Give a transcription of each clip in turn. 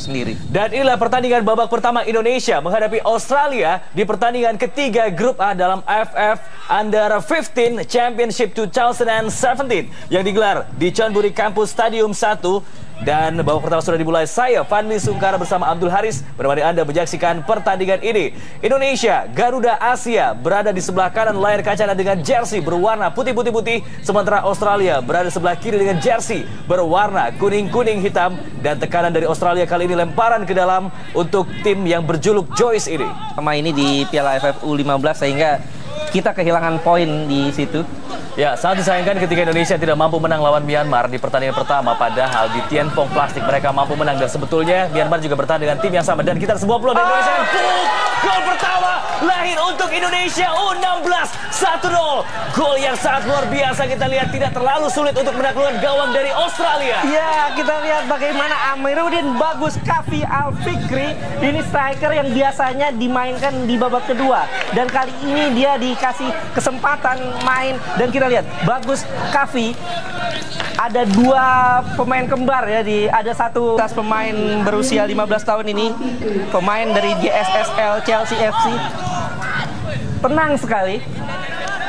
sendiri. Dan inilah pertandingan babak pertama Indonesia menghadapi Australia di pertandingan ketiga Grup A dalam AFF Under 15 Championship 2017 yang digelar di Chonburi Campus Stadium 1. Dan babak pertama sudah dimulai. Saya Fadli Sungkara bersama Abdul Haris menemani Anda menyaksikan pertandingan ini. Indonesia, Garuda Asia berada di sebelah kanan layar kaca dengan jersey berwarna putih-putih-putih, sementara Australia berada di sebelah kiri dengan jersey berwarna kuning-kuning hitam. Dan tekanan dari Australia kali ini lemparan ke dalam untuk tim yang berjuluk Joyce ini. Sama ini di Piala AFF U15 sehingga kita kehilangan poin di situ. Ya, sangat disayangkan ketika Indonesia tidak mampu menang lawan Myanmar di pertandingan pertama, padahal di Tianpong Plastik mereka mampu menang. Dan sebetulnya Myanmar juga bertahan dengan tim yang sama. Dan kita semua peluang dari Indonesia. Gol pertama lahir untuk Indonesia U16 1-0. Gol yang sangat luar biasa. Kita lihat tidak terlalu sulit untuk menaklukkan gawang dari Australia. Ya, kita lihat bagaimana Amiruddin Bagus Kafi Al-Fikri, ini striker yang biasanya dimainkan di babak kedua, dan kali ini dia dikasih kesempatan main. Dan kita lihat Bagus Kafi, ada dua pemain kembar ya, ada satu pemain berusia 15 tahun ini, pemain dari JSSL Chelsea FC. Tenang sekali.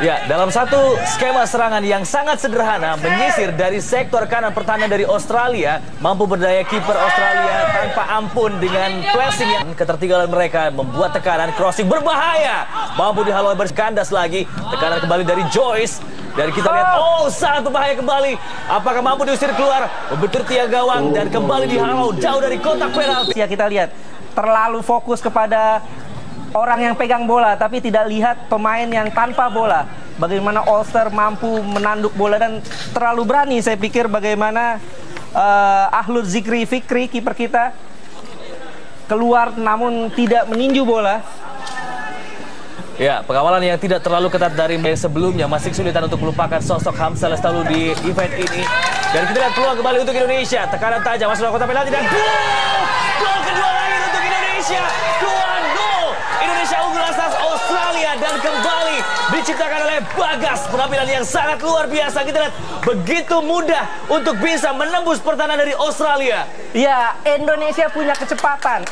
Ya, dalam satu skema serangan yang sangat sederhana, menyisir dari sektor kanan pertahanan dari Australia, mampu berdaya kiper Australia tanpa ampun dengan pressing yang ketertinggalan mereka, membuat tekanan crossing berbahaya, mampu dihalau berkandas lagi, tekanan kembali dari Joyce. Dan kita lihat, sangat berbahaya kembali. Apakah mampu diusir keluar, membentur tiang gawang dan kembali dihalau jauh dari kotak penalti. Ya, kita lihat terlalu fokus kepada orang yang pegang bola, tapi tidak lihat pemain yang tanpa bola. Bagaimana Ulster mampu menanduk bola dan terlalu berani. Saya pikir bagaimana Ahlul Zikri Fikri, kiper kita, keluar namun tidak meninju bola. Ya, pengawalan yang tidak terlalu ketat dari sebelumnya, masih kesulitan untuk melupakan sosok Hamzah Lestalu di event ini. Dan kita lihat peluang kembali untuk Indonesia. Tekanan tajam masuk dalam kotak penalti dan gol kedua lagi untuk Indonesia. 2-0. Indonesia unggul atas Australia dan kembali diciptakan oleh Bagas. Penampilan yang sangat luar biasa. Kita lihat begitu mudah untuk bisa menembus pertahanan dari Australia. Ya, Indonesia punya kecepatan.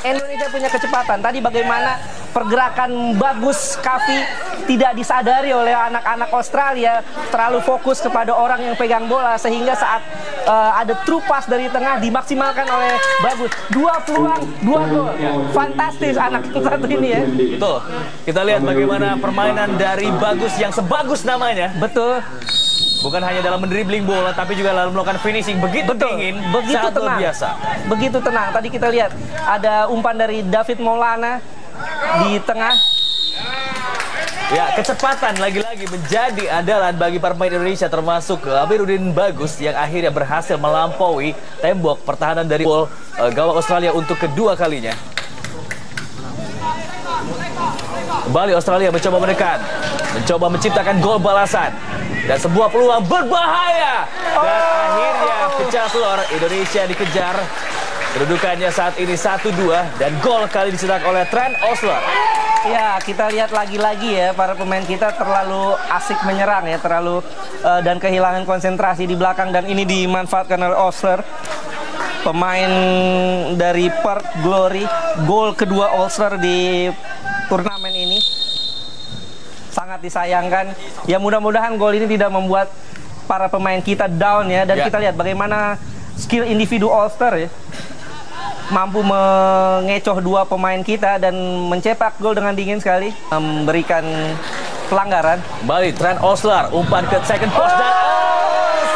Tadi bagaimana pergerakan Bagus Kafi tidak disadari oleh anak-anak Australia, terlalu fokus kepada orang yang pegang bola sehingga saat ada true pass dari tengah dimaksimalkan oleh Bagus. 2 peluang, 2 gol. Fantastis anak satu ini ya. Betul. Kita lihat bagaimana permainan dari Bagus yang sebagus namanya. Betul. Bukan hanya dalam mendribling bola, tapi juga dalam melakukan finishing begitu dingin, begitu tenang, biasa. Begitu tenang. Tadi kita lihat ada umpan dari David Maulana di tengah. Ya, kecepatan lagi-lagi menjadi andalan bagi para pemain Indonesia, termasuk Amiruddin Bagus yang akhirnya berhasil melampaui tembok pertahanan dari gawang Australia untuk kedua kalinya. Kembali Australia mencoba menekan, mencoba menciptakan gol balasan. Dan sebuah peluang berbahaya. Dan akhirnya pecah telur. Indonesia dikejar. Kedudukannya saat ini 1-2. Dan gol kali dicetak oleh Trent Osler. Ya, kita lihat lagi-lagi ya, para pemain kita terlalu asik menyerang ya, dan kehilangan konsentrasi di belakang, dan ini dimanfaatkan oleh Osler, pemain dari Perth Glory. Gol kedua Osler di turnamen ini. Sangat disayangkan. Ya, mudah-mudahan gol ini tidak membuat para pemain kita down ya. Dan kita lihat bagaimana skill individu Ulster ya, mampu mengecoh dua pemain kita dan mencetak gol dengan dingin sekali, memberikan pelanggaran. Kembali Trent Osler, umpan ke second post dan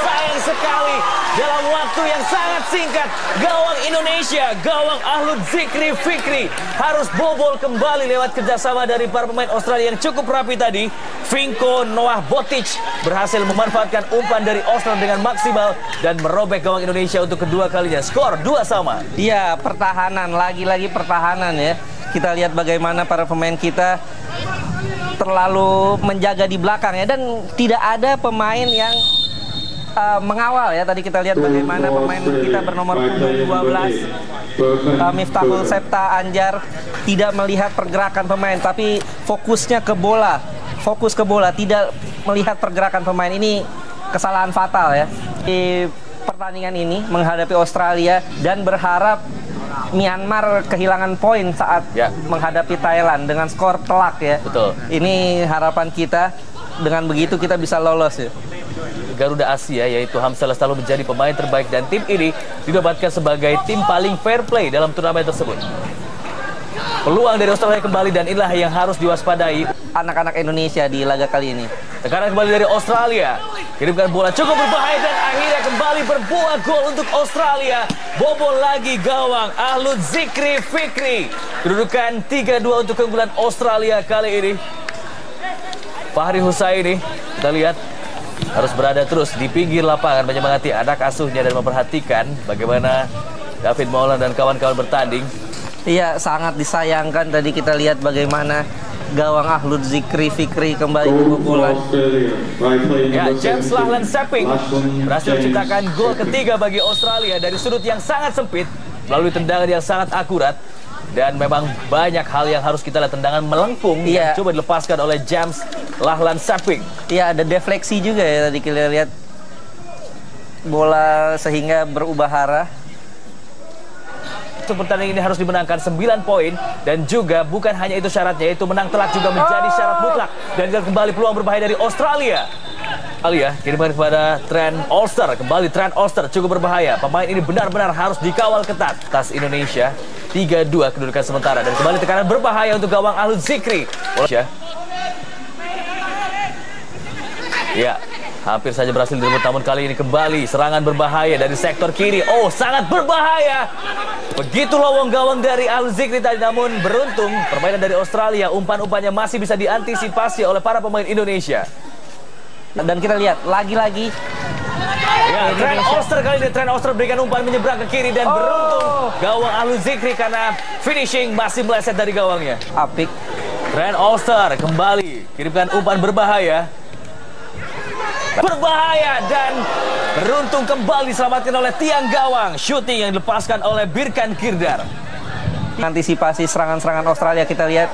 sayang sekali dalam waktu yang sangat singkat gawang Indonesia, gawang Ahlul Zikri Fikri harus bobol kembali lewat kerjasama dari para pemain Australia yang cukup rapi tadi. Vinko Noah Botic berhasil memanfaatkan umpan dari Australia dengan maksimal dan merobek gawang Indonesia untuk kedua kalinya. Skor 2-2. Iya, pertahanan, lagi-lagi pertahanan ya. Kita lihat bagaimana para pemain kita terlalu menjaga di belakang ya, dan tidak ada pemain yang mengawal ya. Tadi kita lihat bagaimana pemain kita bernomor punggung 12 Miftahul Septa Anjar tidak melihat pergerakan pemain, tapi fokusnya ke bola, tidak melihat pergerakan pemain. Ini kesalahan fatal ya di pertandingan ini menghadapi Australia, dan berharap Myanmar kehilangan poin saat menghadapi Thailand dengan skor telak ya. Betul. Ini harapan kita, dengan begitu kita bisa lolos ya. Garuda Asia yaitu Hamzah Lestalu menjadi pemain terbaik dan tim ini dinobatkan sebagai tim paling fair play dalam turnamen tersebut. Peluang dari Australia kembali dan inilah yang harus diwaspadai anak-anak Indonesia di laga kali ini. Tekanan kembali dari Australia. Kirimkan bola cukup berbahaya dan akhirnya kembali berbuah gol untuk Australia. Bobol lagi gawang Ahlud Zikri Fikri. Kedudukan 3-2 untuk keunggulan Australia kali ini. Fahri Husaini, kita lihat, harus berada terus di pinggir lapangan menyemangati anak asuhnya dan memperhatikan bagaimana David Maulana dan kawan-kawan bertanding. Iya, sangat disayangkan tadi kita lihat bagaimana gawang Ahlud Zikri Fikri kembali kebobolan. Ya, James Lahlan Sepping berhasil menciptakan gol ketiga bagi Australia dari sudut yang sangat sempit melalui tendangan yang sangat akurat. Dan memang banyak hal yang harus kita lihat, tendangan melengkung yang coba dilepaskan oleh James Lahlan Sepping. Iya, ada defleksi juga ya tadi kita lihat bola sehingga berubah arah. Pertandingan ini harus dimenangkan 9 poin dan juga bukan hanya itu syaratnya, yaitu menang telak juga menjadi syarat mutlak. Dan kembali peluang berbahaya dari Australia. Alia kirimkan kepada Trent Ulster, kembali Trent Ulster cukup berbahaya. Pemain ini benar-benar harus dikawal ketat. Tas Indonesia 3-2 kedudukan sementara dan kembali tekanan berbahaya untuk gawang Ahlud Zikri. Ya, hampir saja berhasil direbut, namun kali ini kembali serangan berbahaya dari sektor kiri. Oh, sangat berbahaya. Begitu lowong gawang dari Ahlud Zikri tadi, namun beruntung permainan dari Australia, umpan-umpannya masih bisa diantisipasi oleh para pemain Indonesia. Dan kita lihat lagi-lagi ya, Trent Ulster kali ini, Trent Ulster berikan umpan menyeberang ke kiri dan beruntung gawang Ahlud Zikri karena finishing masih meleset dari gawangnya. Apik. Trent Ulster kembali kirimkan umpan berbahaya. Berbahaya dan beruntung kembali diselamatkan oleh tiang gawang. Shooting yang dilepaskan oleh Birkan Kirdar. Antisipasi serangan-serangan Australia kita lihat,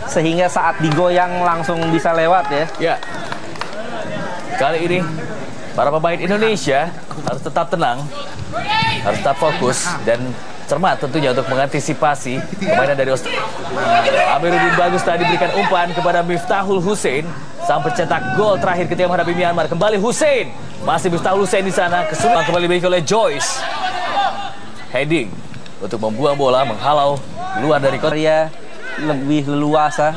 sehingga saat digoyang langsung bisa lewat ya. Ya. Kali ini para pemain Indonesia harus tetap tenang, harus tetap fokus dan cermat tentunya untuk mengantisipasi permainan dari Australia. Amiruddin Bagus tadi berikan umpan kepada Miftahul Hussein, sang pencetak gol terakhir ketika menghadapi Myanmar. Kembali Hussein, masih Miftahul Hussein di sana, kesulitan kembali dimiliki oleh Joyce. Heading untuk membuang bola menghalau luar dari Korea, lebih leluasa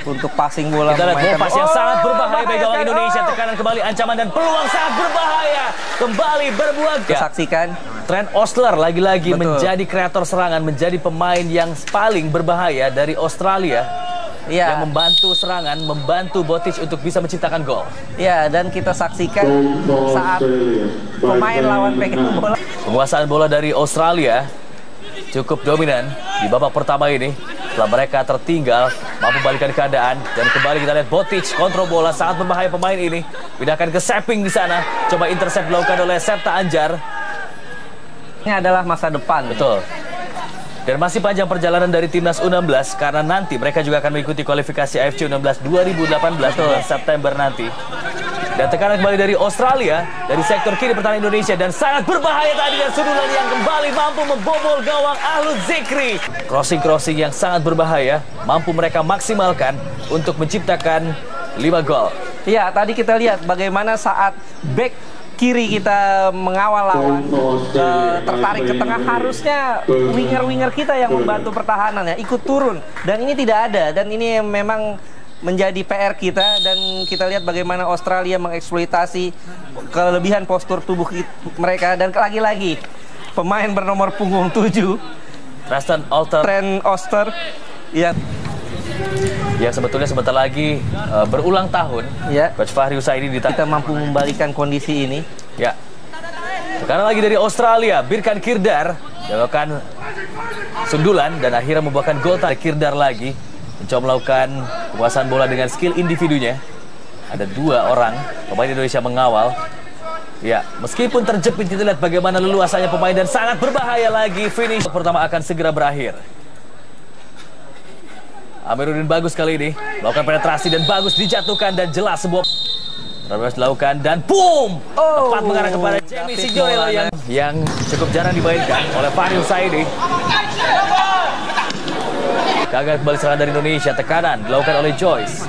untuk passing bola. Kita lihat pas yang sangat berbahaya bagi gawang Indonesia. Tekanan kembali, ancaman dan peluang sangat berbahaya. Kembali berbuah. Saksikan Trent Ulster lagi-lagi menjadi kreator serangan, menjadi pemain yang paling berbahaya dari Australia. Ya. Yang membantu serangan, membantu Botic untuk bisa menciptakan gol. Ya, dan kita saksikan saat pemain lawan pegang bola. Penguasaan bola dari Australia cukup dominan di babak pertama ini. Setelah mereka tertinggal, mampu balikan keadaan dan kembali kita lihat Botic kontrol bola, sangat berbahaya pemain ini. Pindahkan ke Sepping di sana, coba intercept dilakukan oleh Septa Anjar. Ini adalah masa depan. Betul. Dan masih panjang perjalanan dari timnas U16 karena nanti mereka juga akan mengikuti kualifikasi AFC U16 2018 bulan September nanti. Dan tekanan kembali dari Australia, dari sektor kiri pertahanan Indonesia, dan sangat berbahaya tadi dan sundulan yang kembali mampu membobol gawang Ahlud Zikri. Crossing-crossing yang sangat berbahaya, mampu mereka maksimalkan untuk menciptakan 5 gol. Iya, tadi kita lihat bagaimana saat back kiri kita mengawal lawan tertarik ke tengah, harusnya winger-winger kita yang membantu pertahanan ya ikut turun, dan ini tidak ada, dan ini memang menjadi PR kita. Dan kita lihat bagaimana Australia mengeksploitasi kelebihan postur tubuh mereka, dan lagi-lagi pemain bernomor punggung 7 Trent Ulster yang sebetulnya sebentar lagi berulang tahun. Ya. Coach Fahri Husaini kita mampu membalikan kondisi ini. Ya. Sekarang lagi dari Australia, Birkan Kirdar melakukan sundulan dan akhirnya membuahkan gol. Kirdar lagi mencoba melakukan penguasaan bola dengan skill individunya. Ada 2 orang pemain Indonesia mengawal. Ya, meskipun terjepit, kita lihat bagaimana leluasanya pemain dan sangat berbahaya lagi. Finish pertama akan segera berakhir. Amiruddin Bagus kali ini melakukan penetrasi dan Bagus dijatuhkan dan jelas sebuah. Terus dilakukan dan boom! Tepat mengarah kepada Jamie Signorello yang cukup jarang dimainkan oleh Fahri Husaini. Gagal kembali serangan dari Indonesia, tekanan dilakukan oleh Joyce.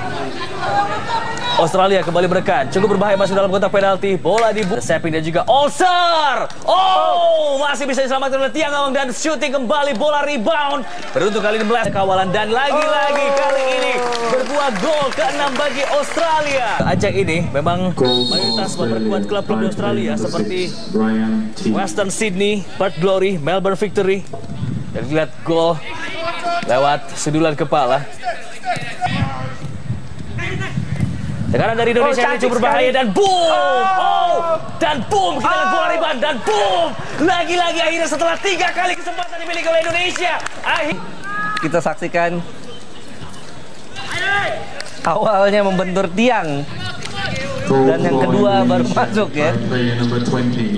Australia kembali menekan, cukup berbahaya masuk dalam kotak penalti. Bola dibuang, Seping dan juga Olser. Oh, masih bisa diselamatkan oleh tiang gawang dan shooting kembali, bola rebound. Beruntung kali ini melas kawalan dan lagi-lagi kali ini berbuah gol ke-6 bagi Australia. Ajang ini memang mayoritas memperkuat klub-klub di Australia seperti Western Sydney, Perth Glory, Melbourne Victory. Dan lihat gol lewat sundulan kepala. Tekanan dari Indonesia ini cukup berbahaya dan boom! Dan boom! Kita lihat bola rebound dan boom! Lagi-lagi akhirnya setelah 3 kali kesempatan dimiliki oleh Indonesia. Kita saksikan awalnya membentur tiang dan yang kedua baru masuk ya.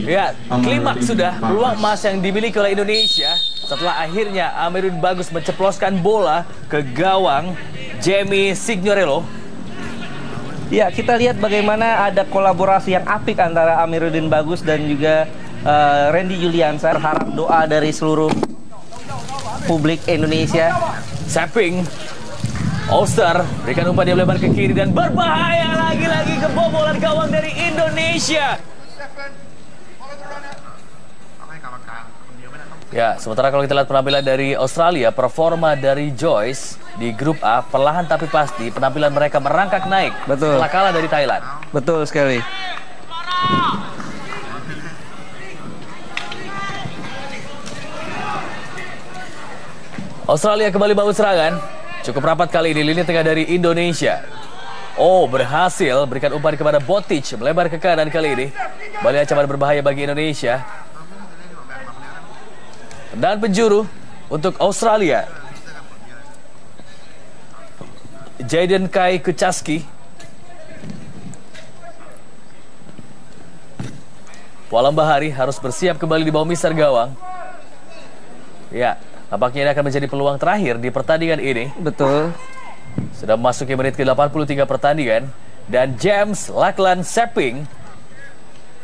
Ya, klimaks sudah peluang emas yang dimiliki oleh Indonesia setelah akhirnya Amiruddin Bagus menceploskan bola ke gawang Jamie Signorello. Ya, kita lihat bagaimana ada kolaborasi yang apik antara Amiruddin Bagus dan juga Randy Juliansa. Harap doa dari seluruh publik Indonesia. Seping, Olser berikan umpan yang lebar ke kiri dan berbahaya lagi-lagi kebobolan gawang dari Indonesia. Ya, sementara kalau kita lihat penampilan dari Australia, performa dari Joyce di grup A perlahan tapi pasti penampilan mereka merangkak naik. Betul. Setelah kalah dari Thailand. Betul sekali. Australia kembali bangun serangan. Cukup rapat kali ini lini tengah dari Indonesia. Oh, berhasil berikan umpan kepada Botic, melebar ke kanan kali ini. Kembali ancaman berbahaya bagi Indonesia. Dan penjuru untuk Australia. Jaden Kai Kuchaski. Pualam Bahari harus bersiap kembali di bawah mister gawang. Ya, nampaknya ini akan menjadi peluang terakhir di pertandingan ini. Betul. Sudah memasuki menit ke-83 pertandingan. Dan James Lachlan Seping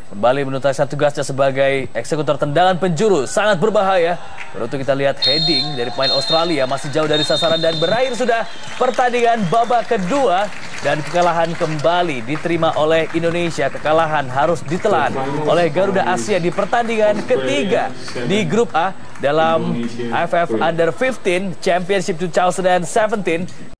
kembali menuntaskan tugasnya sebagai eksekutor tendangan penjuru. Sangat berbahaya. Beruntung kita lihat heading dari pemain Australia masih jauh dari sasaran dan berakhir sudah pertandingan babak kedua. Dan kekalahan kembali diterima oleh Indonesia. Kekalahan harus ditelan oleh Garuda Asia di pertandingan ketiga di grup A dalam AFF Under 15 Championship 2017.